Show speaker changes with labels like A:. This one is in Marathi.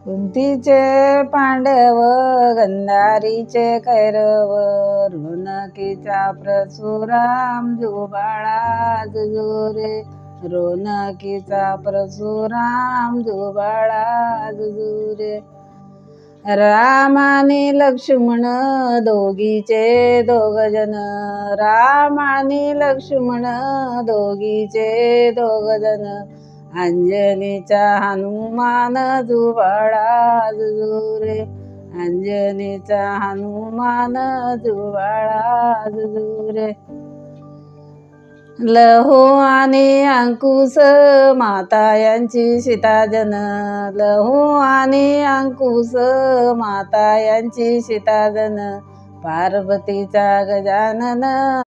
A: कुंतीचे पांडव गंधारीचे कैरव रोनकीचा परशुराम जुबाळा जुजुरे रोनकीचा परशुराम जुबाळा जुजुरे राम आणि लक्ष्मण दोघीचे दोघजन राम आणि लक्ष्मण दोघीचे दोघजन अंजनीचा हनुमान जुबाळा जुजुरे अंजनीचा हनुमान जुबाळा जुजुरे लहू आणि अंकुश माता यांची सीताजन लहू आणि अंकुश माता यांची सीताजन पार्वतीचा गजानन